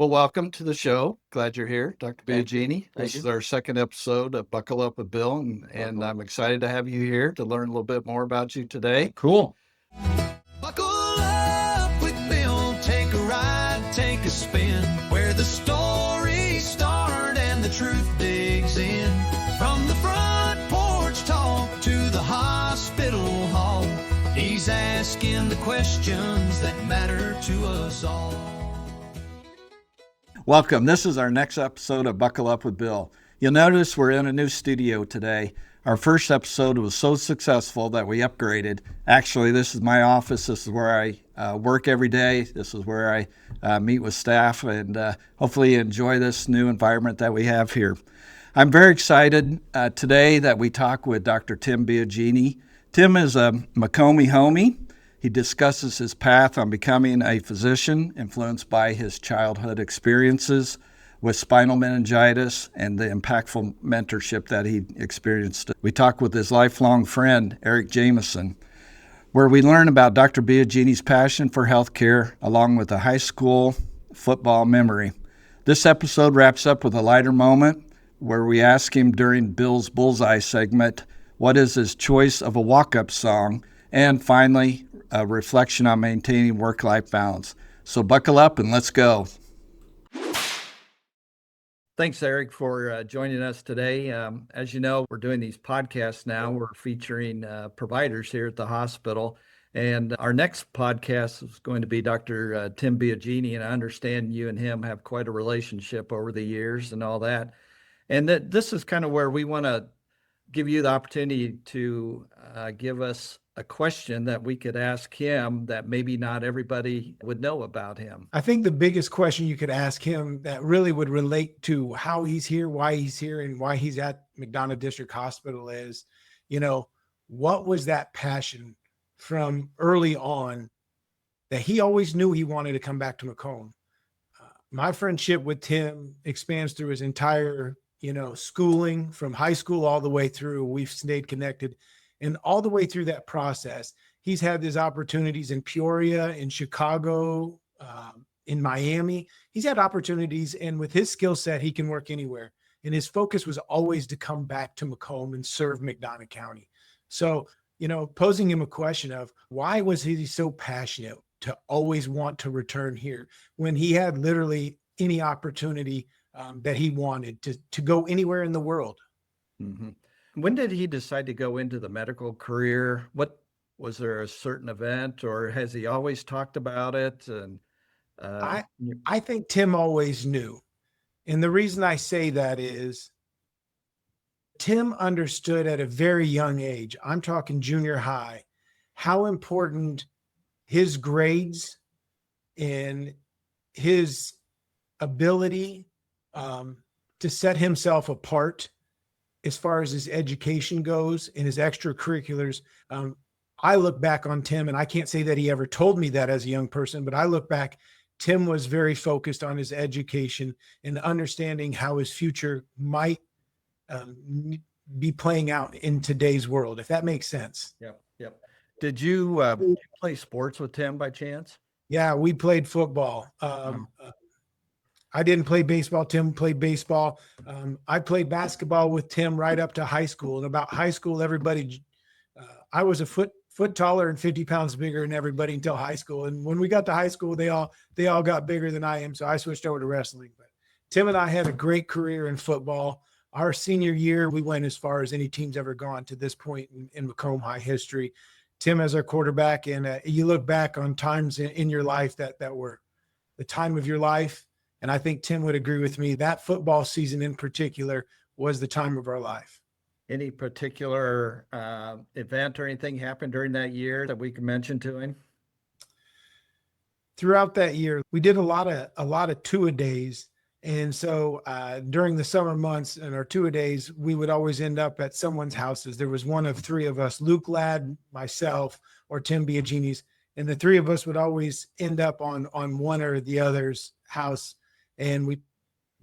Well, welcome to the show. Glad you're here, Dr. Thank you. Biagini. Thank This you. is our second episode of Buckle Up with Bill, and Buckle up. I'm excited to have you here to learn a little bit more about you today. Cool. Buckle up with Bill, take a ride, take a spin, where the stories start and the truth digs in. From the front porch talk to the hospital hall, he's asking the questions that matter to us all. Welcome. This is our next episode of Buckle Up with Bill. You'll notice we're in a new studio today. Our first episode was so successful that we upgraded. Actually, this is my office. This is where I work every day. This is where I meet with staff, and hopefully you enjoy this new environment that we have here. I'm very excited today that we talk with Dr. Tim Biagini. Tim is a Macomb homie. He discusses his path on becoming a physician, influenced by his childhood experiences with spinal meningitis and the impactful mentorship that he experienced. We talk with his lifelong friend, Eric Jameson, where we learn about Dr. Biagini's passion for healthcare, along with a high school football memory. This episode wraps up with a lighter moment where we ask him during Bill's Bullseye segment, what is his choice of a walk-up song? And finally, a reflection on maintaining work-life balance. So buckle up and let's go. Thanks, Eric, for joining us today. As you know, we're doing these podcasts now. We're featuring providers here at the hospital. And our next podcast is going to be Dr. Tim Biagini. And I understand you and him have quite a relationship over the years and all that. And this is kind of where we want to give you the opportunity to give us a question that we could ask him that maybe not everybody would know about him. I think the biggest question you could ask him that really would relate to how he's here, and why he's at McDonough District Hospital is, what was that passion from early on that he always knew he wanted to come back to Macomb? My friendship with Tim expands through his entire, schooling from high school all the way through. We've stayed connected. And all the way through that process, he's had these opportunities in Peoria, in Chicago, in Miami. He's had opportunities, and with his skill set, he can work anywhere. And his focus was always to come back to Macomb and serve McDonough County. So, posing him a question of why was he so passionate to always want to return here when he had literally any opportunity that he wanted to go anywhere in the world? Mm-hmm. When did he decide to go into the medical career? What was there a certain event, or has he always talked about it? And I think Tim always knew. And the reason I say that is Tim understood at a very young age, I'm talking junior high, how important his grades and his ability to set himself apart as far as his education goes and his extracurriculars. I look back on Tim, and I can't say that he ever told me that as a young person, but I look back, Tim was very focused on his education and understanding how his future might be playing out in today's world, if that makes sense. Yep. Did you play sports with Tim by chance? Yeah, we played football. I didn't play baseball. Tim played baseball. I played basketball with Tim right up to high school. And about high school, everybody, I was a foot taller and 50 pounds bigger than everybody until high school. And when we got to high school, they all got bigger than I am. So I switched over to wrestling. But Tim and I had a great career in football. Our senior year, we went as far as any team's ever gone to this point in Macomb High history. Tim as our quarterback. And you look back on times in your life that were the time of your life. And I think Tim would agree with me. That football season in particular was the time of our life. Any particular event or anything happened during that year that we can mention to him? Throughout that year, we did a lot of two-a-days. And so during the summer months and our two-a-days, we would always end up at someone's houses. There was one of three of us, Luke Ladd, myself, or Tim Biagini's. And the three of us would always end up on one or the other's house. And we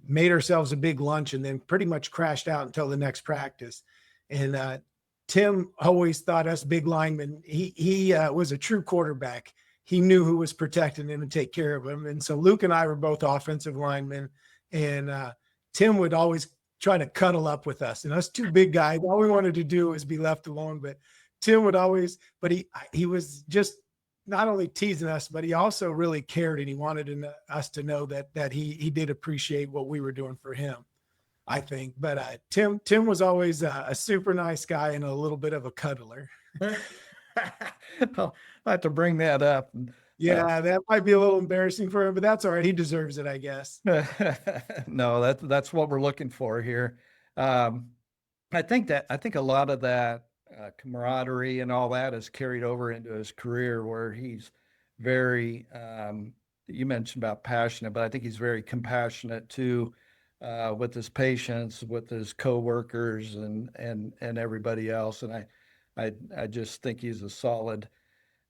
made ourselves a big lunch and then pretty much crashed out until the next practice. And Tim always thought us big linemen, he was a true quarterback. he knew who was protecting him and take care of him. And so Luke and I were both offensive linemen, and Tim would always try to cuddle up with us. And us two big guys, all we wanted to do was be left alone. But Tim would always, but he was just not only teasing us, but he also really cared, and he wanted us to know that he did appreciate what we were doing for him, I think. But Tim was always a super nice guy and a little bit of a cuddler. I'll have to bring that up. Yeah, that might be a little embarrassing for him, but that's all right. He deserves it, I guess. No, that's what we're looking for here. I think a lot of that camaraderie and all that is carried over into his career, where he's very, you mentioned about passionate, but I think he's very compassionate too, with his patients, with his coworkers, and everybody else. And I just think he's a solid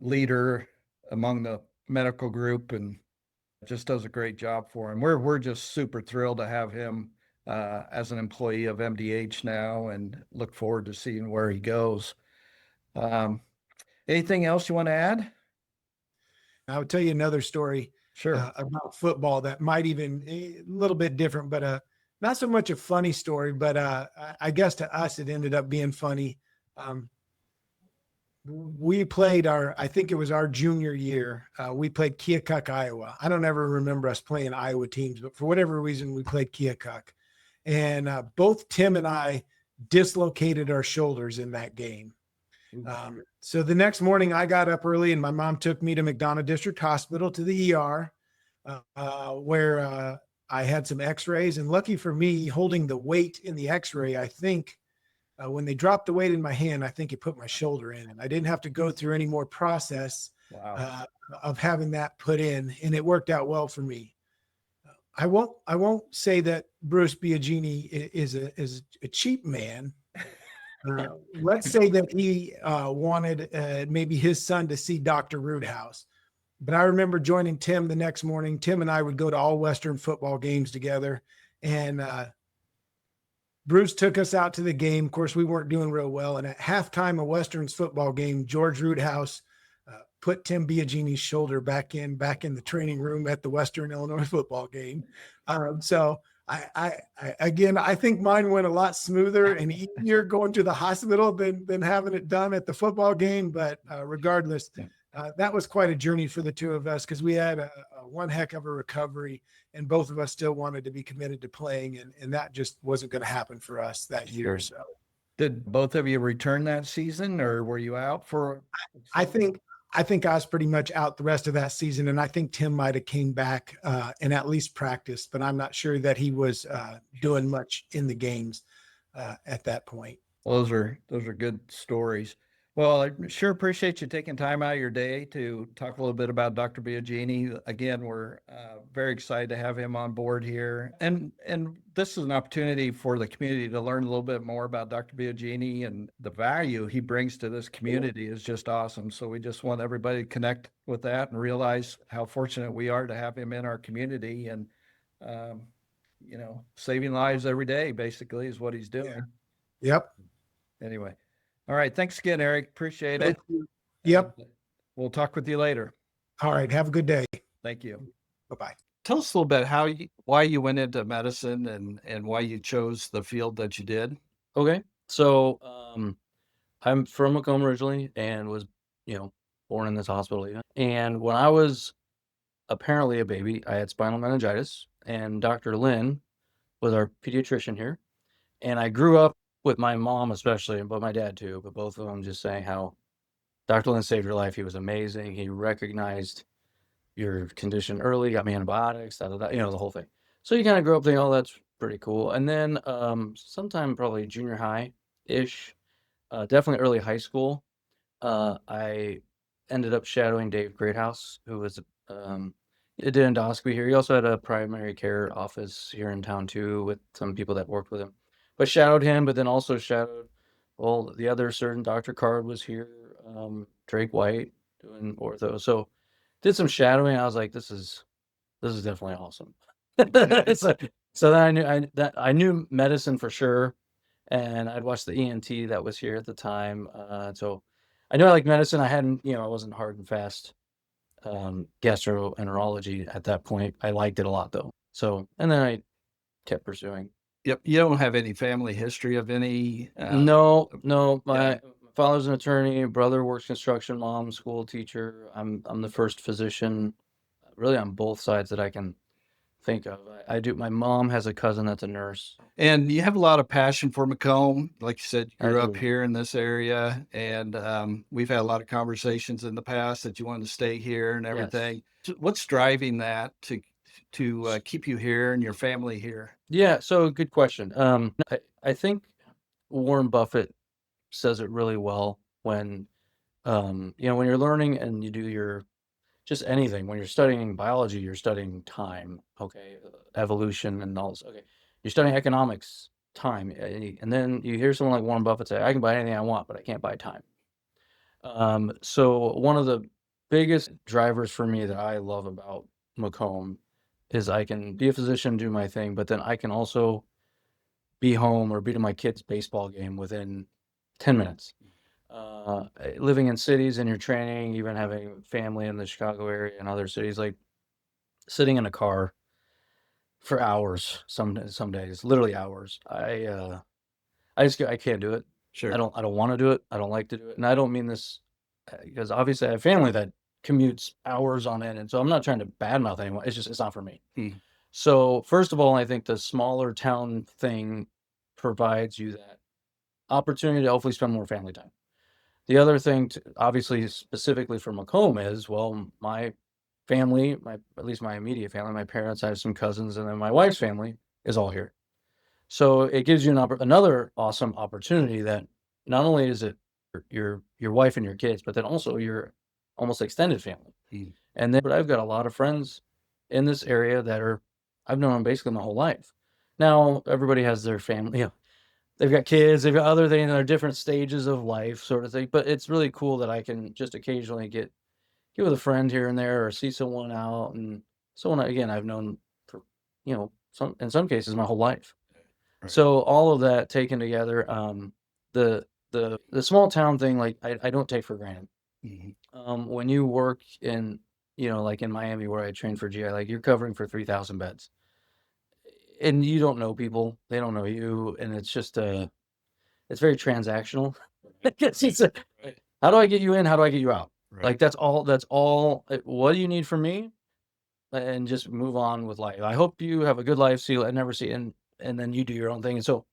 leader among the medical group, and just does a great job for him. We're just super thrilled to have him as an employee of MDH now, and look forward to seeing where he goes. Anything else you want to add? I would tell you another story Sure. about football that might even a little bit different, but not so much a funny story, but I guess to us it ended up being funny. We played I think it was our junior year. We played Keokuk, Iowa. I don't ever remember us playing Iowa teams, but for whatever reason, we played Keokuk. And both Tim and I dislocated our shoulders in that game. So the next morning I got up early, and my mom took me to McDonough District Hospital to the ER, where I had some x-rays. And lucky for me, holding the weight in the x-ray, I think when they dropped the weight in my hand, I think it put my shoulder in, and I didn't have to go through any more process of having that put in, and it worked out well for me. I won't say that Bruce Biagini is a cheap man. Let's say that he wanted maybe his son to see Dr. Roothouse. But I remember joining Tim the next morning. Tim and I would go to all Western football games together, and Bruce took us out to the game. Of course, we weren't doing real well. And at halftime of Western's football game, George Roothouse put Tim Biagini's shoulder back in the training room at the Western Illinois football game. So I think mine went a lot smoother and easier going to the hospital than having it done at the football game. But regardless, that was quite a journey for the two of us, because we had one heck of a recovery, and both of us still wanted to be committed to playing, and that just wasn't going to happen for us that year. So, did both of you return that season, or were you out for? I think I was pretty much out the rest of that season, and I think Tim might have came back and at least practiced, but I'm not sure that he was doing much in the games at that point. Well, those are good stories. Well, I sure appreciate you taking time out of your day to talk a little bit about Dr. Biagini. Again, we're very excited to have him on board here. And this is an opportunity for the community to learn a little bit more about Dr. Biagini, and the value he brings to this community is just awesome. So we just want everybody to connect with that and realize how fortunate we are to have him in our community, and, saving lives every day, basically, is what he's doing. Yeah. Yep. Anyway. All right. Thanks again, Eric. Appreciate it. Yep. We'll talk with you later. All right. Have a good day. Thank you. Bye-bye. Tell us a little bit why you went into medicine and why you chose the field that you did. Okay. So I'm from Macomb originally, and was, born in this hospital. And when I was apparently a baby, I had spinal meningitis, and Dr. Lynn was our pediatrician here. And I grew up with my mom especially, but my dad too, but both of them just saying how Dr. Lynn saved your life. He was amazing. He recognized your condition early, got me antibiotics, the whole thing. So you kind of grow up thinking, oh, that's pretty cool. And then sometime probably junior high-ish, definitely early high school, I ended up shadowing Dave Greathouse, who was did endoscopy here. He also had a primary care office here in town too, with some people that worked with him. But shadowed him, but then also shadowed the other surgeon. Dr. Card was here, Drake White doing ortho. So did some shadowing. I was like, this is definitely awesome. So then I knew medicine for sure, and I'd watched the ENT that was here at the time. So I knew I liked medicine. I hadn't, I wasn't hard and fast gastroenterology at that point. I liked it a lot though. So, and then I kept pursuing. Yep. You don't have any family history of any. No. My father's an attorney. Brother works construction. Mom, school teacher. I'm the first physician, really on both sides that I can think of. I do. My mom has a cousin that's a nurse. And you have a lot of passion for Macomb. Like you said, you I grew up do. here in this area, and we've had a lot of conversations in the past that you wanted to stay here and everything. So what's driving that to keep you here and your family here? Yeah. So good question. I think Warren Buffett says it really well when, when you're learning and you do your just anything. When you're studying biology, you're studying time, okay, evolution and all this. Okay, you're studying economics, time, and then you hear someone like Warren Buffett say, "I can buy anything I want, but I can't buy time." So one of the biggest drivers for me that I love about Macomb is I can be a physician, do my thing, but then I can also be home or be to my kid's baseball game within 10 minutes. Living in cities and your training, even having family in the Chicago area and other cities, like sitting in a car for hours, some days, literally hours. I can't do it. Sure. I don't want to do it. I don't like to do it. And I don't mean this because obviously I have family that commutes hours on end. And so I'm not trying to badmouth anyone. It's not for me. So first of all, I think the smaller town thing provides you that opportunity to hopefully spend more family time. The other thing, obviously, specifically for Macomb is, well, my family, at least my immediate family, my parents, I have some cousins, and then my wife's family is all here. So it gives you another awesome opportunity that not only is it your wife and your kids, but then also your almost extended family. And then, but I've got a lot of friends in this area that I've known them basically my whole life. Now everybody has their family, they've got kids, they've got other things, they're different stages of life, sort of thing. But it's really cool that I can just occasionally get with a friend here and there, or see someone out, and someone again I've known for in some cases my whole life. Right. So all of that taken together, the small town thing, like I don't take for granted. When you work in like in Miami where I trained for GI, like you're covering for 3,000 beds. And you don't know people, they don't know you, and it's just it's very transactional. I guess it's how do I get you in? How do I get you out? Right. Like that's all. What do you need from me? And just move on with life. I hope you have a good life. See, I never see, and then you do your own thing. And so,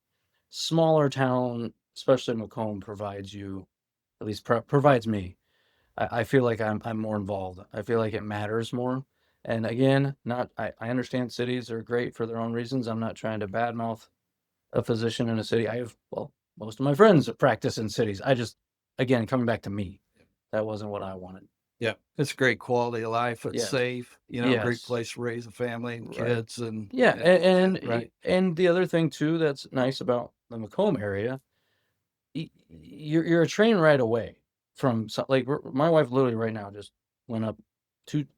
smaller town, especially Macomb, provides you, at least provides me. I feel like I'm more involved. I feel like it matters more. And again, I understand cities are great for their own reasons. I'm not trying to badmouth a physician in a city. Most of my friends practice in cities. Again, coming back to me, that wasn't what I wanted. Yeah, it's a great quality of life. It's safe, great place to raise a family and kids, and and the other thing too that's nice about the Macomb area, you're a train right away from like my wife literally right now just went up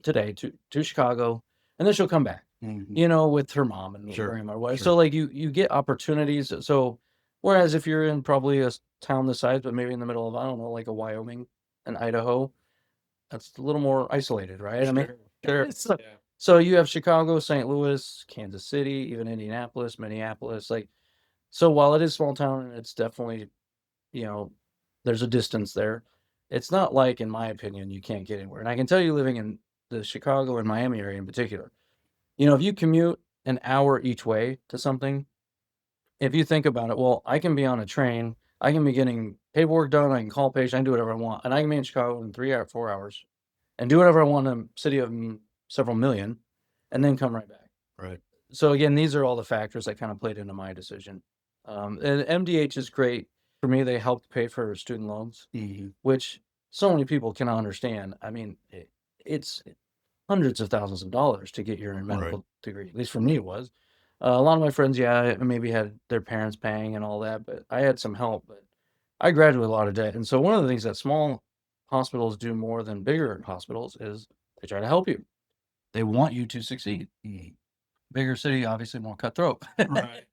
today to Chicago, and then she'll come back, with her mom and grandma or whatever. So like you get opportunities. So whereas if you're in probably a town this size, but maybe in the middle of, I don't know, like a Wyoming and Idaho, that's a little more isolated, right? I mean, so you have Chicago, St. Louis, Kansas City, even Indianapolis, Minneapolis. Like, so while it is small town and it's definitely, there's a distance there, it's not like, in my opinion, you can't get anywhere. And I can tell you, living in the Chicago and Miami area in particular, if you commute an hour each way to something, if you think about it, well, I can be on a train, I can be getting paperwork done, I can call patients, I can do whatever I want, and I can be in Chicago in 3 or 4 hours and do whatever I want in a city of several million, and then come right back. Right. So again, these are all the factors that kind of played into my decision. And MDH is great. For me, they helped pay for student loans, which so many people cannot understand. I mean, it's hundreds of thousands of dollars to get your medical degree. At least for me, it was. A lot of my friends, maybe had their parents paying and all that, but I had some help. But I graduated with a lot of debt. And so one of the things that small hospitals do more than bigger hospitals is they try to help you. They want you to succeed. Bigger city, obviously more cutthroat.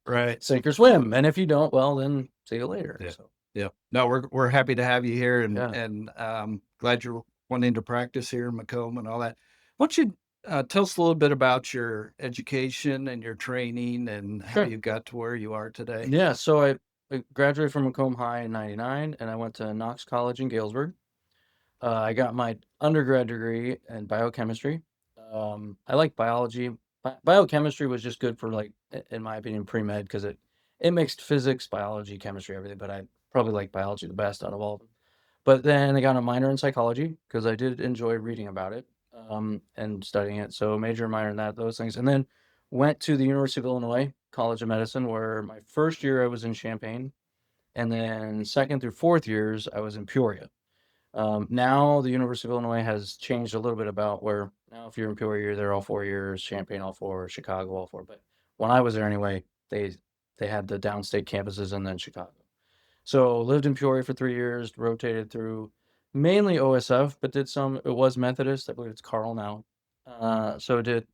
Right. Sink or swim. And if you don't, well, then see you later. Yeah. So. Yeah. No, we're happy to have you here, and glad you're wanting to practice here in Macomb and all that. Why don't you tell us a little bit about your education and your training and how Sure. you got to where you are today? Yeah, so I graduated from Macomb High in '99, and I went to Knox College in Galesburg. I got my undergrad degree in biochemistry. I like biology. Biochemistry was just good for like, in my opinion, pre-med because it mixed physics, biology, chemistry, everything. But I probably like biology the best out of all of them. But then I got a minor in psychology because I did enjoy reading about it and studying it. So major, minor in that, those things. And then went to the University of Illinois College of Medicine, where my first year I was in Champaign, and then second through fourth years I was in Peoria. Now the University of Illinois has changed a little bit about where now if you're in Peoria, you're there all 4 years, Champaign all four, Chicago all four. But when I was there anyway, they had the downstate campuses and then Chicago. So lived in Peoria for 3 years, rotated through mainly OSF, but did some. It was Methodist, I believe it's Carl now. So did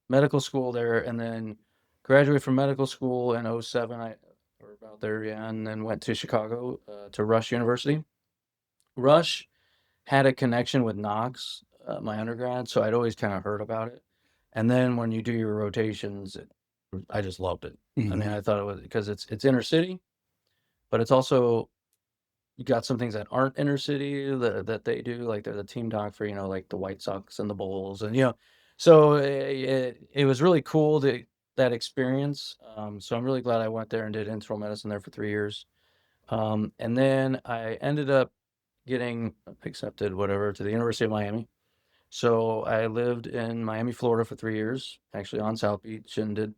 medical school there, and then graduated from medical school in '07. I or about there, yeah, and then went to Chicago to Rush University. Rush had a connection with Knox, my undergrad, so I'd always kind of heard about it. And then when you do your rotations, I just loved it. I mean, Mhm. I thought it was because it's inner city, but it's also you got some things that aren't inner city that they do, like they're the team doc for like the White Sox and the Bulls, and so it was really cool that experience. So I'm really glad I went there and did internal medicine there for 3 years. And then I ended up getting accepted, whatever, to the University of Miami. So I lived in Miami, Florida for 3 years, actually on South Beach, and did,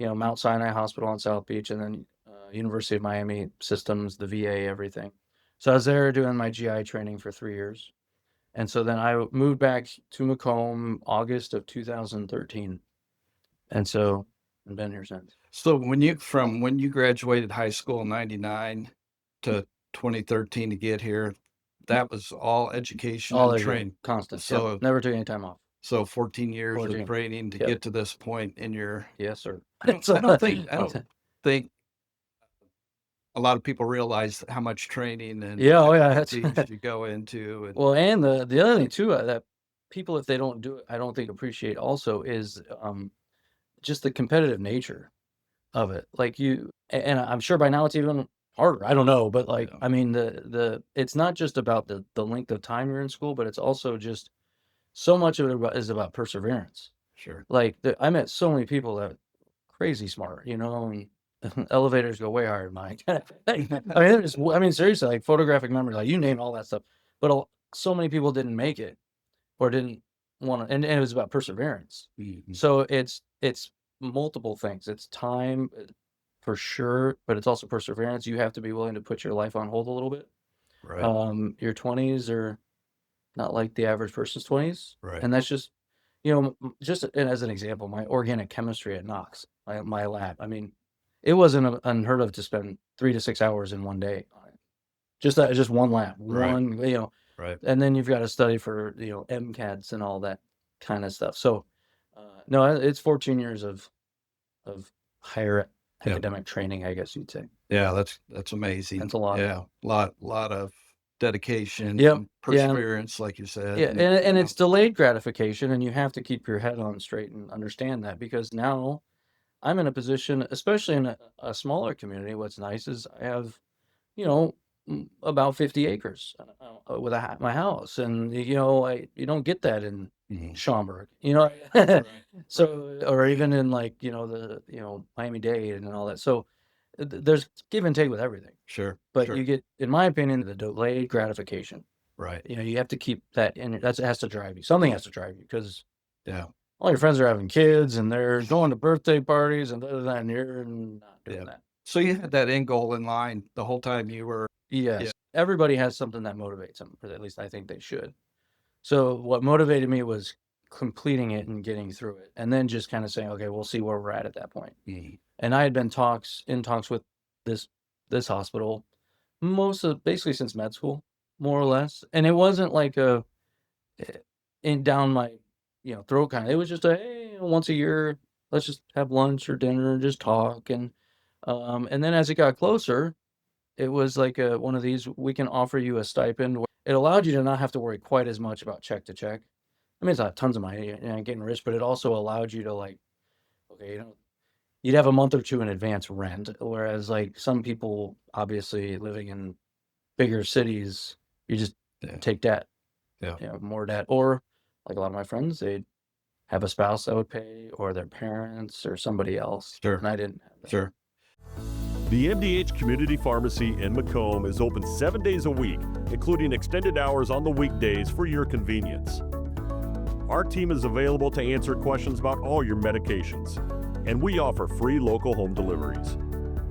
Mount Sinai Hospital on South Beach, and then University of Miami systems, the VA, everything. So I was there doing my GI training for 3 years. And so then I moved back to Macomb August of 2013. And so I've been here since. So when you graduated high school in 99 to 2013 to get here, that was all education All and that training. constant. Yep. So Never took any time off. so 14 years 14. of training to Yep. get to this point in your Yes, sir. I don't think a lot of people realize how much training and Yeah, oh yeah, that's things you go into and well, and the other thing too that people, if they don't do it, I don't think appreciate also is just the competitive nature of it. Like and I'm sure by now it's even harder. I don't know, but like Yeah. I mean the it's not just about the length of time you're in school, but it's also just so much of it is about perseverance. Sure. Like I met so many people that crazy smart, and elevators go way higher than mine. I mean, I mean, seriously, like photographic memory, like you name all that stuff. But so many people didn't make it or didn't want to, and it was about perseverance. Mhm. So it's multiple things. It's time for sure, but it's also perseverance. You have to be willing to put your life on hold a little bit. Right. Your 20s are not like the average person's 20s, Right. and that's just just as an example, my organic chemistry at Knox, my lab. I mean, it wasn't unheard of to spend 3 to 6 hours in one day on it. Just one lab, Right. Right. and then you've got to study for MCATs and all that kind of stuff. So, no, it's 14 years of higher Yeah. academic training, I guess you'd say. Yeah, that's amazing. That's a lot. Yeah. Lot of dedication Yep. and Yeah. perseverance, like you said. Yeah, and it's delayed gratification, and you have to keep your head on straight and understand that because now I'm in a position, especially in a smaller community. What's nice is I have, you know, about 50 acres with my house, and you don't get that in Mhm. Schaumburg, so or even in like the Miami-Dade and all that. So there's give and take with everything, Sure. but Sure. you get, in my opinion, the delayed gratification. Right. You have to keep that in. That has to drive you. Something has to drive you because Yeah. all your friends are having kids and they're going to birthday parties and and you're not doing Yeah. that. So you had that end goal in mind the whole time you were Yes, everybody has something that motivates them, or at least I think they should. So what motivated me was completing it and getting through it, and then just kind of saying, okay, we'll see where we're at that point. Mhm. And I had been in talks with this hospital basically since med school, more or less, and it wasn't like a in down my throat kind of. It was just a hey, once a year, let's just have lunch or dinner and just talk. And then as it got closer, it was like one of these, we can offer you a stipend. It allowed you to not have to worry quite as much about check to check. I mean, it's not tons of money, you're not getting rich, but it also allowed you to like, okay, you'd have a month or two in advance rent, whereas like some people obviously living in bigger cities, you just Yeah. take debt, Yeah. more debt, or like a lot of my friends, they'd have a spouse that would pay, or their parents, or somebody else. Sure. And I didn't have that. Sure. The MDH Community Pharmacy in Macomb is open 7 days a week, including extended hours on the weekdays for your convenience. Our team is available to answer questions about all your medications, and we offer free local home deliveries.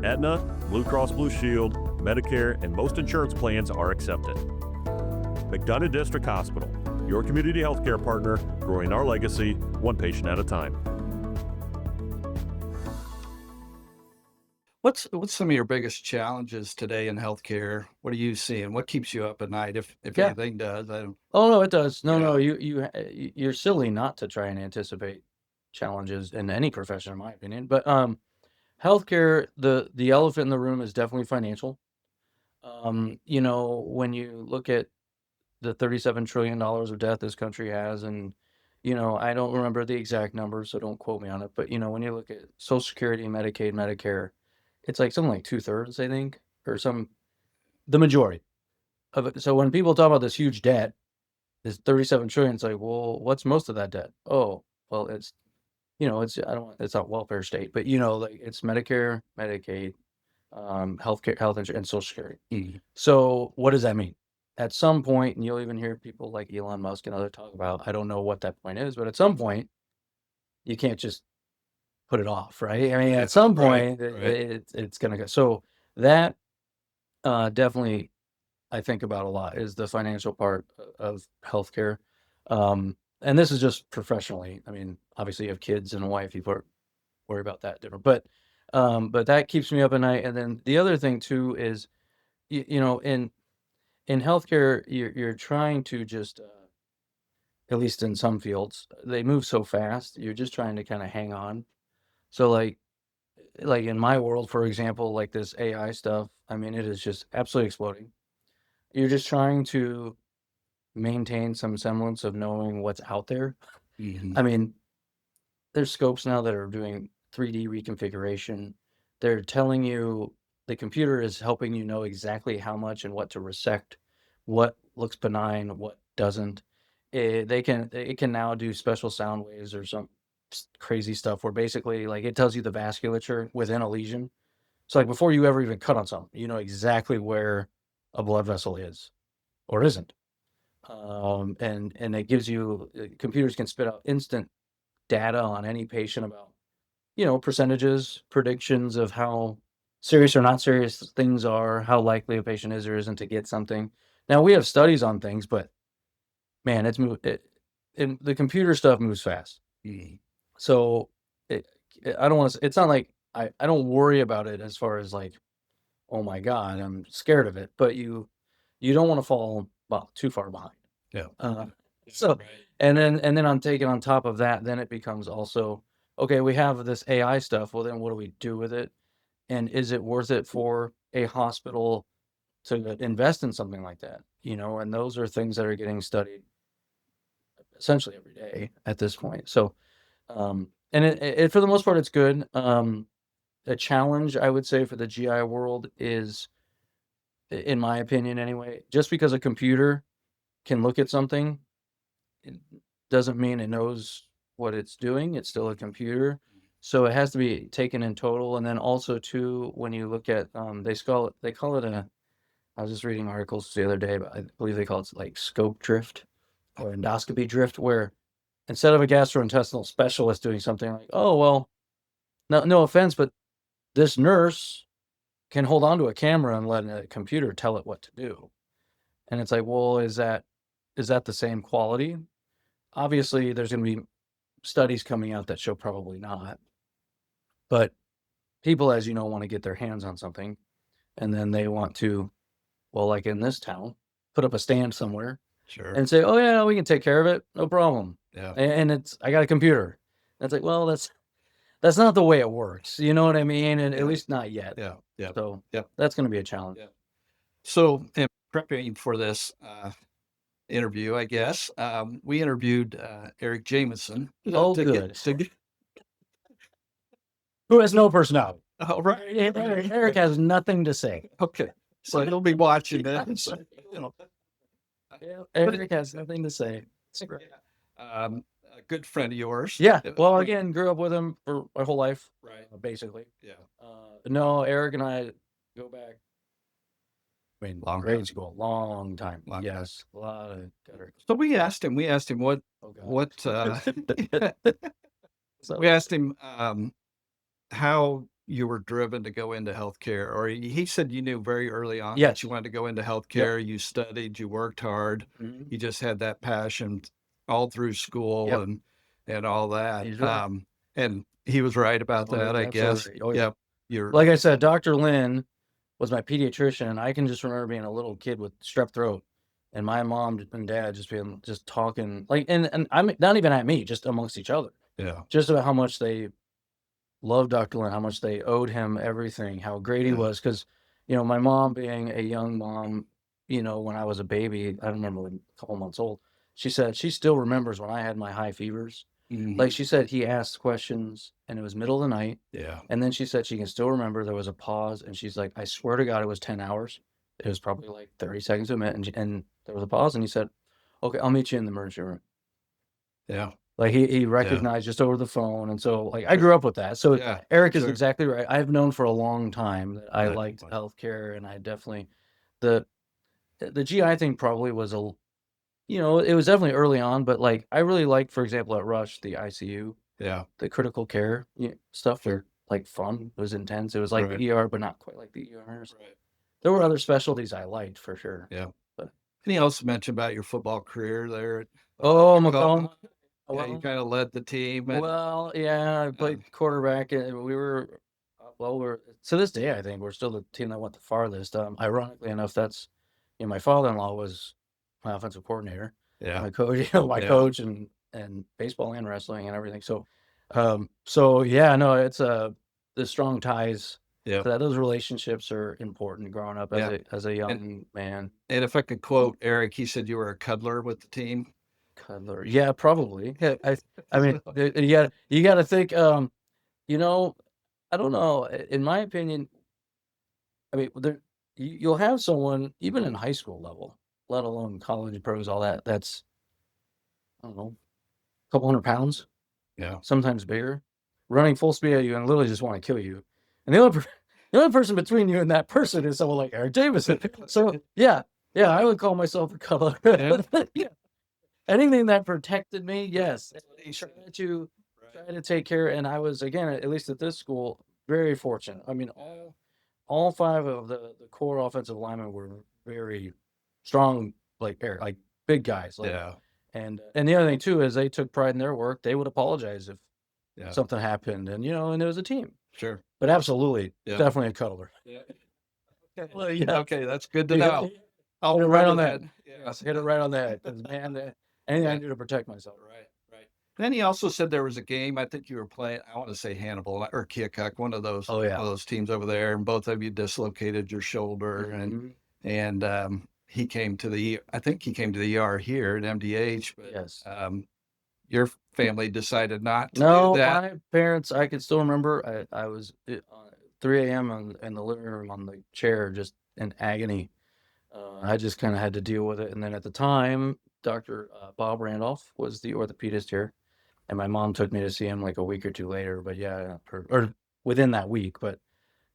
Aetna, Blue Cross Blue Shield, Medicare, and most insurance plans are accepted. McDonough District Hospital, your community healthcare partner, growing our legacy one patient at a time. What's some of your biggest challenges today in healthcare? What are you seeing? What keeps you up at night, if Yeah. anything does? I don't. Oh no, it does. No, Yeah. you're silly not to try and anticipate challenges in any profession, in my opinion. But healthcare, the elephant in the room is definitely financial. When you look at the $37 trillion of debt this country has, and I don't remember the exact number, so don't quote me on it. But when you look at Social Security, Medicaid, Medicare, it's like something like 2/3, I think, or the majority of it. So when people talk about this huge debt, this 37 trillion, it's like, well, what's most of that debt? Oh, well, it's not welfare state, but like it's Medicare, Medicaid, healthcare, health insurance, and Social Security. Mhm. So what does that mean? At some point, and you'll even hear people like Elon Musk and others talk about, I don't know what that point is, but at some point, you can't just put it off, right? I mean, at some Right, point, right. it's gonna go. So that definitely I think about a lot is the financial part of healthcare. And this is just professionally. I mean, obviously you have kids and a wife, worry about that different. But that keeps me up at night. And then the other thing too is, in healthcare, you're trying to just, at least in some fields, they move so fast. You're just trying to kind of hang on. So like in my world, for example, like this AI stuff, I mean, it is just absolutely exploding. You're just trying to maintain some semblance of knowing what's out there. Mhm. I mean, there's scopes now that are doing 3D reconfiguration. They're telling you the computer is helping you know exactly how much and what to resect, what looks benign, what doesn't. It can now do special sound waves or some crazy stuff where basically like it tells you the vasculature within a lesion. So like before you ever even cut on something, you know exactly where a blood vessel is or isn't. And it gives you computers can spit out instant data on any patient about percentages, predictions of how serious or not serious things are, how likely a patient is or isn't to get something. Now we have studies on things, but man, and the computer stuff moves fast. Mhm. So it, I don't want to. It's not like I don't worry about it as far as like, oh my god, I'm scared of it. But you don't want to fall too far behind. Yeah. So and then I'm taking on top of that, then it becomes also, okay, we have this AI stuff. Well, then what do we do with it? And is it worth it for a hospital to invest in something like that? And those are things that are getting studied essentially every day at this point. So, and it for the most part, it's good. A challenge I would say for the GI world is, in my opinion anyway, just because a computer can look at something, it doesn't mean it knows what it's doing. It's still a computer. So it has to be taken in total. And then also too, when you look at, they call it I was just reading articles the other day, but I believe they call it like scope drift or endoscopy drift, where instead of a gastrointestinal specialist doing something like, oh, well, no offense, but this nurse can hold on to a camera and let a computer tell it what to do. And it's like, well, is that the same quality? Obviously, there's going to be studies coming out that show probably not. But people, as you know, want to get their hands on something, and then they want to, well, like in this town, put up a stand somewhere Sure. and say, oh yeah, we can take care of it, no problem. Yeah. And I got a computer. That's like, well, that's that's not the way it works. You know what I mean? And at least not yet. Yeah. Yeah. So Yep. that's going to be a challenge. Yeah. So in preparing for this interview, I guess, we interviewed Eric Jameson. Oh, to good. Get, Who has no personality? oh, right. Eric has nothing to say. Okay. So he'll be watching this. Eric has nothing to say. A good friend of yours. Yeah. Well, again, grew up with him for my whole life, Right. basically. Yeah. No, Eric and I go back. I mean, Long grade time. school, long time. Long Yes, a lot of gutter. So we asked him what, Oh, God. we asked him how you were driven to go into healthcare, or he said you knew very early on that Yes. you wanted to go into healthcare. You studied, you worked hard, Mhm. you just had that passion all through school Yep. and all that. He's right. And he was right about Oh, that, he's I guess. absolutely right. Oh, yeah. Yep. You're Like I said, Dr. Lynn was my pediatrician, and I can just remember being a little kid with strep throat, and my mom and dad just talking like, and I'm not even at me, just amongst each other, yeah. just about how much they loved Dr. Lynn, how much they owed him everything, how great he Yeah. was. Because, my mom being a young mom, when I was a baby, I remember when a couple months old, she said she still remembers when I had my high fevers. Mhm. Like she said, he asked questions, and it was middle of the night. Yeah. And then she said she can still remember there was a pause, and she's like, I swear to God, it was 10 hours. It was probably like 30 seconds to a minute, and there was a pause, and he said, okay, I'll meet you in the emergency room. Yeah. Like he recognized just over the phone. And so like I grew up with that. So Yeah, Eric is sure. exactly right. I've known for a long time that I Right. liked healthcare, and I definitely the GI thing probably was it was definitely early on, but like I really liked, for example, at Rush, the ICU, Yeah. the critical care stuff. Sure. Like fun. It was intense. It was like Right. the ER, but not quite like the ERs. Right. There were other specialties I liked for sure. Yeah. But And he also mentioned about your football career there at Macomb. Yeah, you kind of led the team. And, Well, yeah, I played quarterback, and we were, we're to this day, I think we're still the team that went the farthest. Ironically enough, that's, my father-in-law was my offensive coordinator, yeah. my coach, my Yeah. coach, and baseball and wrestling and everything. So, yeah, no, it's the strong ties. Yeah. So those relationships are important growing up Yeah. as a young man. And if I could quote Eric, he said you were a cuddler with the team. Cuddler. Yeah, probably. Yeah, I mean, you got to think. I don't know. In my opinion, I mean, you'll have someone even in high school level, let alone college, pros, all that. That's I don't know, a couple 100 pounds, Yeah. sometimes bigger, running full speed at you and literally just want to kill you. And the only person between you and that person is someone like Eric Jameson. So yeah, I would call myself a cuddler. Yeah. Anything that protected me, yes. Try to take care. And I was, again, at least at this school, very fortunate. I mean, all five of the core offensive linemen were very strong, like big guys. Like, Yeah. And the other thing too is they took pride in their work. They would apologize if Yeah. something happened, and and it was a team. Sure. But absolutely, Yeah. definitely a cuddler. Yeah. Well, yeah. Okay, that's good to know. I'll hit it right on remember that. Yeah. Yes, hit it right on that. 'Cause, man, anything I do to protect myself. Right. Then he also said there was a game. I think you were playing. I want to say Hannibal or Keokuk, one of those. Oh, yeah. One of those teams over there, and both of you dislocated your shoulder, Mhm. and he came to the. I think he came to the ER here at MDH. But, Yes. your family decided not to No, do that. my parents, I can still remember. I was 3 a.m. in the living room on the chair, just in agony. I just kind of had to deal with it. And then at the time, Dr. Bob Randolph was the orthopedist here, and my mom took me to see him like a week or two later. But yeah, or within that week. But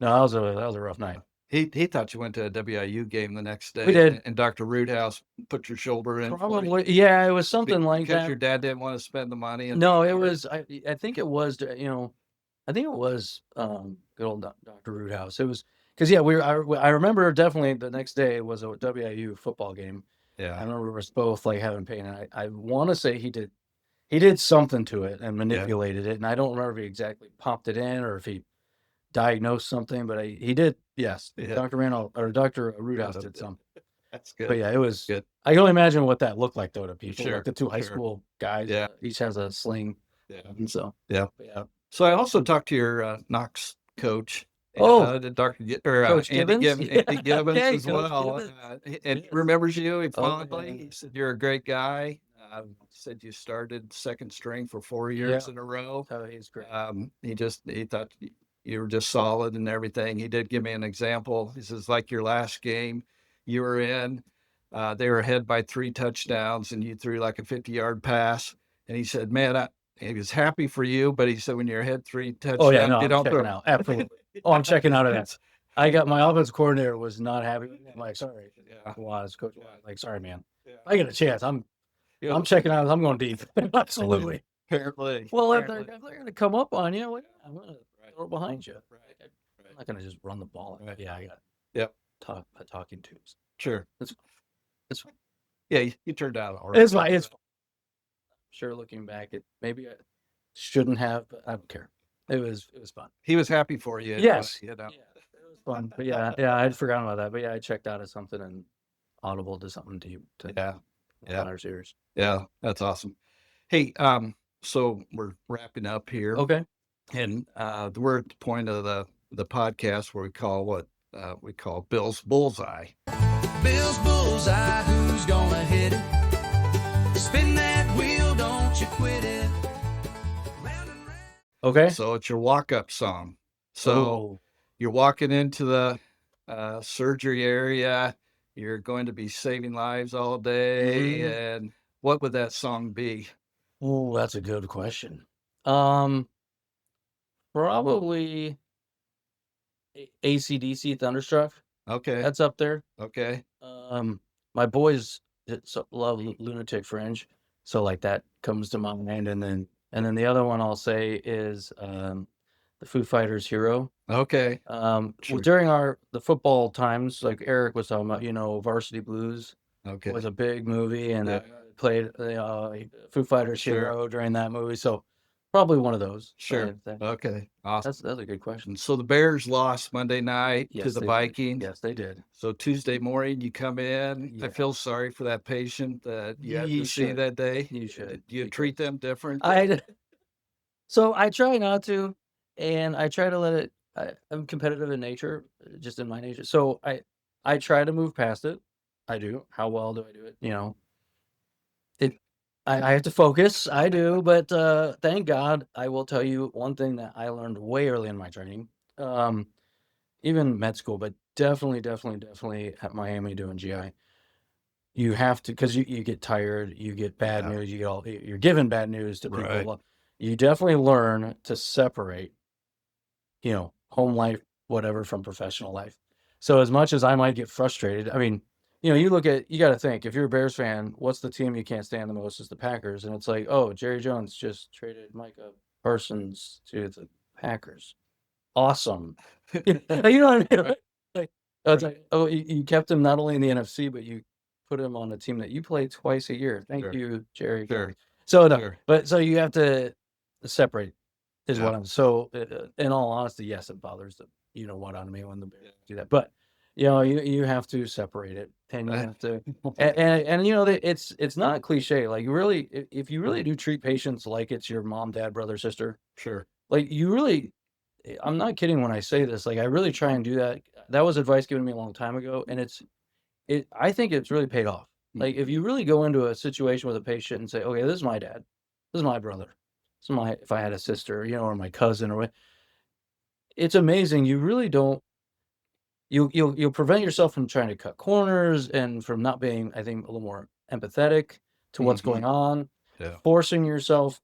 no, that was a rough night. He thought you went to a WIU game the next day. We did. And Dr. Roothouse put your shoulder in. for you. Probably, yeah, it was something like because that. your dad didn't want to spend the money. And No, it was. I think it was. I think it was good old Dr. Roothouse. It was because yeah, I remember definitely the next day was a WIU football game. I Yeah. remember us both like having pain, and I want to say he did something to it and manipulated it, and I don't remember if he exactly popped it in or if he diagnosed something, but he did. Yes, Yeah. Dr. Randall or Dr. Roothouse did something. That's good. But yeah, it was Good. I can only imagine what that looked like though to people. Sure, Like the two high sure. school guys, Yeah. each has a sling, Yeah. and so Yeah. but yeah. So I also talked to your Knox coach. Oh, Dr. Coach Andy Gibbons? Andy Gibbons Okay, as Coach well. Gibbons. And he Yes. remembers you Oh, fondly. yeah. He said you're a great guy. Said you started second string for 4 years Yeah. in a row. Oh, he's great. He thought you were just solid and everything. He did give me an example. He says, like your last game you were in, they were ahead by 3 touchdowns and you threw like a 50-yard pass. And he said, man, he was happy for you, but he said, when you're ahead 3 touchdowns, Oh yeah, no, you I'm don't checking throw. out. Absolutely. Oh, I'm checking out of that. I got my offensive coordinator was not happy with me. I'm like, sorry, Yeah. Coach. Yeah. Like, sorry, man. Yeah. I get a chance. I'm Yeah. checking out. I'm going deep. Absolutely. Apparently. Well, if apparently. they're going to come up on you, like, I'm going to Right. throw it behind you. Right. I'm not going to just run the ball. Right. Yeah, I got Yep. talking tubes. Sure. It's fine. Yeah, you turned out all right. It's fine. It's fine. Sure, looking back, it maybe I shouldn't have, but I don't care. It was fun. He was happy for you. Yes. You know. Yeah, it was fun. But yeah, I'd forgotten about that. But yeah, I checked out of something and Audible to something to Yeah. Yeah. our series. Yeah. That's awesome. Hey, so we're wrapping up here. Okay. And we're at the point of the podcast where we call what we call Bill's Bullseye. Bill's bullseye, who's gonna hit it? Spin that wheel, don't you quit it. Round and round. Okay. So it's your walk-up song. So Oh, you're walking into the surgery area. You're going to be saving lives all day. Mhm. And what would that song be? oh, that's a good question. Probably AC/DC Thunderstruck. Okay. That's up there. Okay. My boys love Lunatic Fringe, so like that comes to my mind, and then the other one I'll say is the Foo Fighters' Hero. Okay. Well, Sure. during the football times, like Eric was talking about, Varsity Blues Okay. was a big movie, and I Yeah. played Foo Fighters' Sure. Hero during that movie, so probably one of those. Sure. I'd say. Okay. Awesome. That's a good question. So the Bears lost Monday night to Yes, the they did. Vikings. Yes, they did. So Tuesday morning you come in. I Yeah. feel sorry for that patient that you had You to see should. that day. You should, Do you treat them different? So I try not to, and I try to let it. I'm competitive in nature, just in my nature. So I try to move past it. I do. How well do I do it? I have to focus. I do, but thank God, I will tell you one thing that I learned way early in my training, even med school, but definitely at Miami doing GI. You have to, because you get tired, you get bad Yeah. news, you're given bad news to people. Right. You definitely learn to separate, home life, whatever, from professional life. So as much as I might get frustrated, I mean, you got to think, if you're a Bears fan, what's the team you can't stand the most is the Packers. And it's like, oh, Jerry Jones just traded Micah Parsons to the Packers. Awesome. You know what I mean? Right? Like, it's like, oh, you kept him not only in the NFC, but you put him on a team that you play twice a year. Thank Sure. you, Jerry. Sure. So no, Sure. but so you have to separate is what Yeah. I'm. So in all honesty, yes, it bothers the what out of me when the Bears do that. But you have to separate it, and you have to, and it's not cliche. Like really, if you really do treat patients like it's your mom, dad, brother, sister, Sure. like you really, I'm not kidding when I say this. Like I really try and do that. That was advice given me a long time ago, and I think it's really paid off. Like if you really go into a situation with a patient and say, okay, this is my dad, this is my brother, this is if I had a sister, or my cousin, or it's amazing. You really don't. You'll prevent yourself from trying to cut corners and from not being, I think, a little more empathetic to what's going on. Yeah. Forcing yourself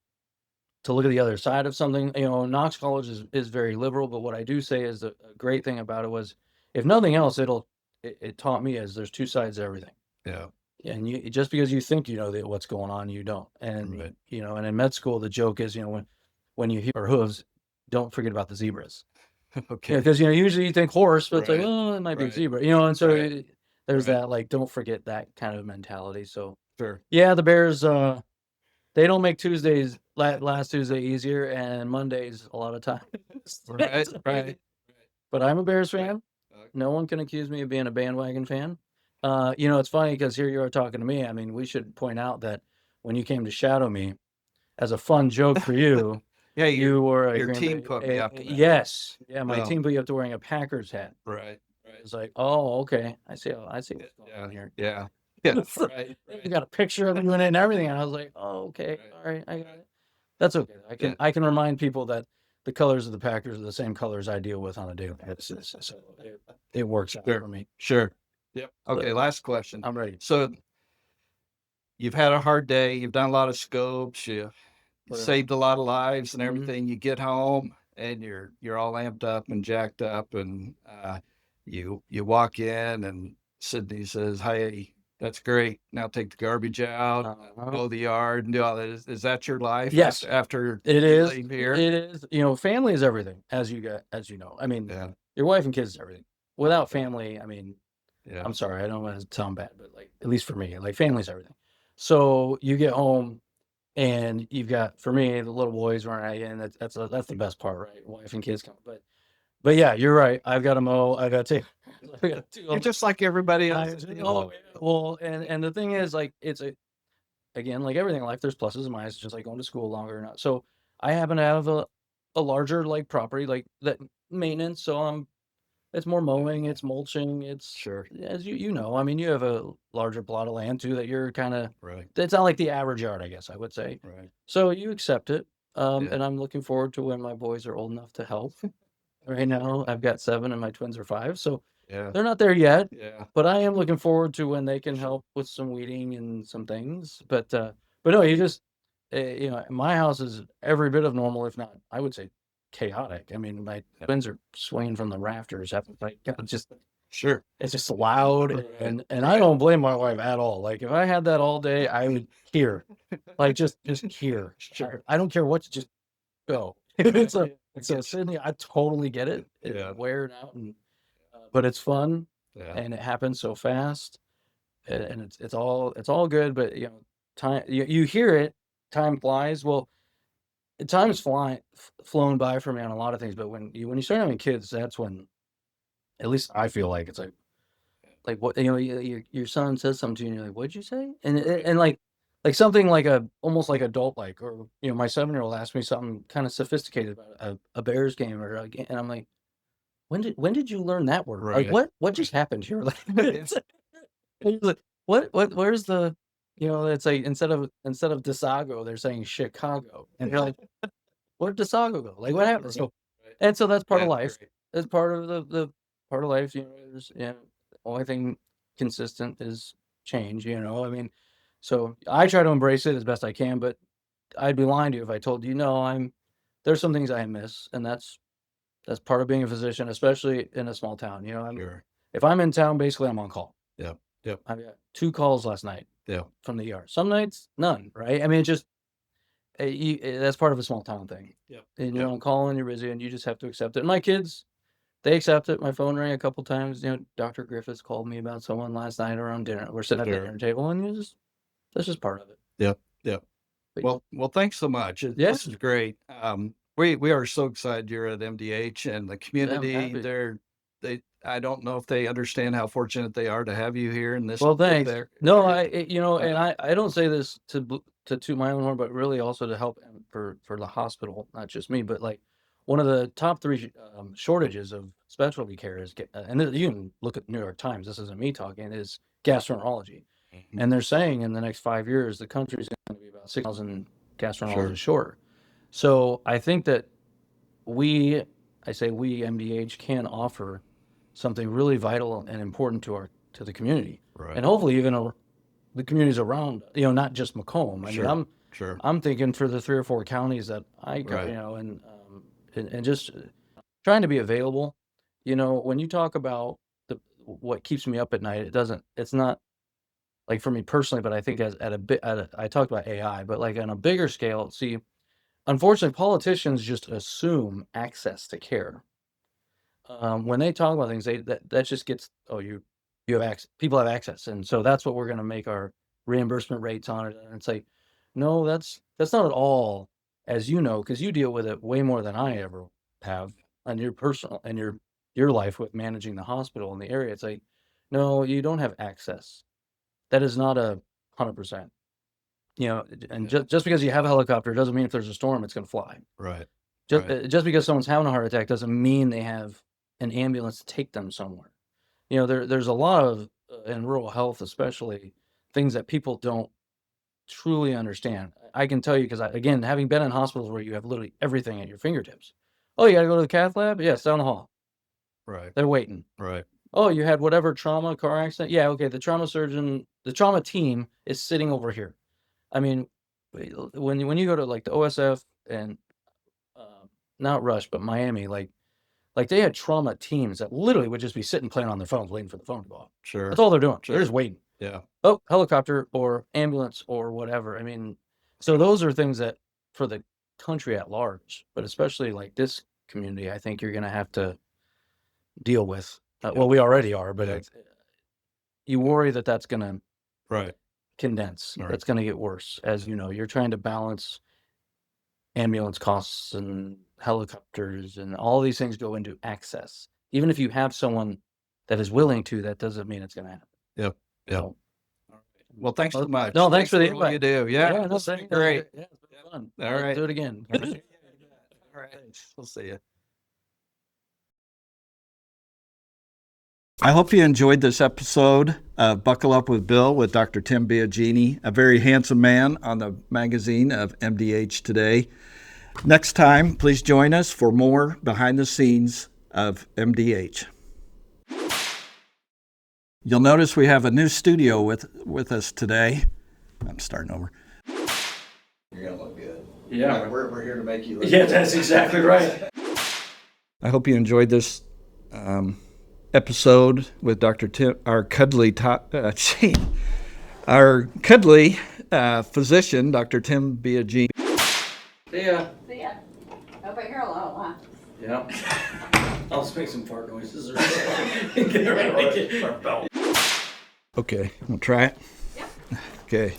to look at the other side of something. Knox College is very liberal, but what I do say is a great thing about it was, if nothing else, it taught me is there's two sides to everything. Yeah. And you just because you think what's going on, you don't. And Right. and in med school, the joke is when you hear hooves, don't forget about the zebras. Okay. Because usually you think horse, but it's like, Right. oh, it might be a Right. zebra. And so Right. there's Right. that, like, don't forget that kind of mentality. So Sure. yeah, the Bears, they don't make Tuesdays last Tuesday easier, and Mondays a lot of times. Right. Right. But I'm a Bears fan. Okay. No one can accuse me of being a bandwagon fan. It's funny because here you are talking to me. I mean, we should point out that when you came to shadow me, as a fun joke for you, Yeah, You wore a your Green team Bay. put me up to that. Yes, yeah, my Well, team put you up to wearing a Packers hat. right. It's like, oh, okay, I see. I see what's going Yeah. on here. Yeah. Yeah. It's like, Right. you got a picture of you in it and everything, and I was like, oh, okay, Right. all right, I got it. That's okay. Yeah. I can remind people that the colors of the Packers are the same colors I deal with on a daily basis, so it works out Sure. for me. Sure. Yep. Okay. So, Last question. I'm ready. So you've had a hard day. You've done a lot of scopes. You Whatever. saved a lot of lives and Mhm. everything. You get home and you're all amped up and jacked up, and you walk in and Sydney says, "Hey, that's great. Now take the garbage out, Uh-huh. mow the yard, and do all that." Is that your life? Yes. After It you is. leave here? It is. You know, family is everything, as you know. I mean, Yeah. your wife and kids is everything. Without family, I mean, Yeah. I'm sorry, I don't want to sound bad, but like, at least for me, like family's everything. So you get home and you've got, for me, the little boys running at you, and that's the best part, right? Wife and kids come, but yeah, you're right. I've got to mow. I got to take. I got to do You're just like everybody else. oh, yeah. Well, and the thing is, like, it's again, like everything in life, there's pluses and minuses, just like going to school longer or not. So I happen to have a larger like property, like that maintenance. So it's more mowing, it's mulching, it's Sure. as you know. I mean, you have a larger plot of land too that you're kind of. Right. It's not like the average yard, I guess I would say. Right. So you accept it, Yeah. and I'm looking forward to when my boys are old enough to help. Right now, I've got 7 and my twins are 5, so Yeah. they're not there yet. Yeah. But I am looking forward to when they can help with some weeding and some things. But no, you just, you know, my house is every bit of normal, if not, I would say, chaotic. I mean, my Yeah. twins are swinging from the rafters. Like, Sure. it's just loud, Right. and I don't blame my wife at all. Like, if I had that all day, I would hear, like, just hear. Sure. I don't care what, just go. So Sydney, I totally get it. It's Yeah. wearing out, but it's fun. Yeah. And it happens so fast, and it's all good. But you know, time you hear it, time flies. Well, time's flown by for me on a lot of things. But when you start having kids, that's when, at least I feel like it's like what, you know, your son says something to you, and you're like, "What'd you say?" And like something like almost like adult like, or you know, my 7-year-old asked me something kind of sophisticated about a Bears game or a game, and I'm like, when did you learn that word? Like, Right. what just happened here? Like, he's like, what where's the, you know, it's like instead of DeSago, they're saying Chicago. And you're like, where'd DeSago go? Like, what happened? So, Right. and so that's part of That's life. great. It's part of the part of life, you know, there's, you know, the only thing consistent is change, you know. I mean, so I try to embrace it as best I can, but I'd be lying to you if I told you, no, there's some things I miss, and that's part of being a physician, especially in a small town. You know, Sure. if I'm in town, basically I'm on call. Yep. Yep. I've got 2 calls last night Yep. from the ER. Some nights, none, right? I mean, it just, that's part of a small town thing. Yep. And you're Yep. on call and you're busy and you just have to accept it. And my kids, they accept it. My phone rang a couple times. You know, Dr. Griffiths called me about someone last night around dinner. We're sitting at the Sure. dinner table, and that's just part of it. Yep. Yep. But Well, thanks so much. Yeah. This is great. We are so excited you're at MDH, and the community. happy. I don't know if they understand how fortunate they are to have you here in this. Well, thanks. No, you know, Uh, and I don't say this to toot my own horn, but really also to help for the hospital, not just me, but like one of the top 3 shortages of specialty care is, and you can look at the New York Times. This isn't me talking. Is gastroenterology, Mhm. and they're saying in the next 5 years the country's going to be about 6,000 gastroenterologists short. So I think that I say we MDH can offer something really vital and important to the community, Right. and hopefully even the communities around. You know, not just Macomb. I Sure. mean, Sure. I'm thinking for the 3 or 4 counties that I cover, Right. you know, and just trying to be available. You know, when you talk about what keeps me up at night, it's not like for me personally, but I think I talked about AI, but like on a bigger scale, see, unfortunately, politicians just assume access to care. When they talk about things, that just gets, oh, you have access, people have access, and so that's what we're going to make our reimbursement rates on it. And it's like, no, that's not at all, as you know, because you deal with it way more than I ever have on your personal and your life with managing the hospital in the area. It's like, no, you don't have access. That is not 100%. and just because you have a helicopter doesn't mean if there's a storm, it's going to fly. Right. Just because someone's having a heart attack doesn't mean they have an ambulance to take them somewhere. There's a lot of, in rural health especially, things that people don't truly understand. I can tell you because, again, having been in hospitals where you have literally everything at your fingertips. Oh, you got to go to the cath lab? Yes, down the hall. Right. They're waiting. Right. Oh, you had whatever trauma, car accident? Yeah, okay, the trauma surgeon, the trauma team is sitting over here. I mean, when you go to like the OSF and not Rush, but Miami, like they had trauma teams that literally would just be sitting playing on their phones waiting for the phone to go off. Sure. That's all they're doing. Sure. They're just waiting. Yeah. Oh, helicopter or ambulance or whatever. I mean, so those are things that for the country at large, but especially like this community, I think you're going to have to deal with. Well, we already are, but you worry that that's going to Right. condense. Right. That's going to get worse. As you know, you're trying to balance ambulance costs and helicopters and all these things go into access. Even if you have someone that is willing to, that doesn't mean it's going to happen. Yep. Yep. So, Well, thanks so much. No, thanks for the what invite. you do. Yeah, no, that's thank you. great. Yeah, it's been fun. All Let's right. do it again. All right. We'll see you. I hope you enjoyed this episode of Buckle Up with Bill with Dr. Tim Biagini, a very handsome man on the magazine of MDH Today. Next time, please join us for more behind the scenes of MDH. You'll notice we have a new studio with us today. I'm starting over. You're going to look good. Yeah. We're here to make you look Yeah, that's exactly right. I hope you enjoyed this episode with Dr. Tim, our cuddly physician, Dr. Tim Biagini. See ya. See ya. Hope I hear a lot of laughs. Yeah. I'll just make some fart noises or something. Get ready to get belt. Okay, we'll try it. Yeah. Okay.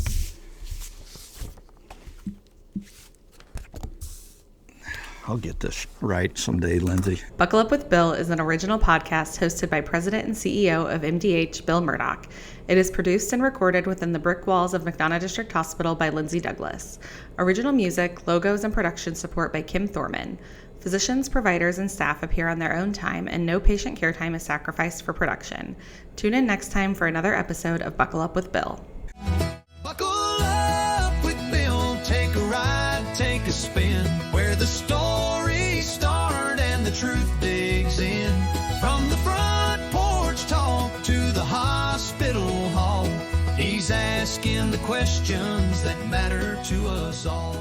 I'll get this right someday, Lindsay. Buckle Up with Bill is an original podcast hosted by President and CEO of MDH, Bill Murdoch. It is produced and recorded within the brick walls of McDonough District Hospital by Lindsay Douglas. Original music, logos, and production support by Kim Thorman. Physicians, providers, and staff appear on their own time, and no patient care time is sacrificed for production. Tune in next time for another episode of Buckle Up with Bill. Buckle up with Bill, take a ride, take a spin, where the stories start and the truth digs in. From the front porch talk to the hospital hall, he's asking the questions that matter to us all.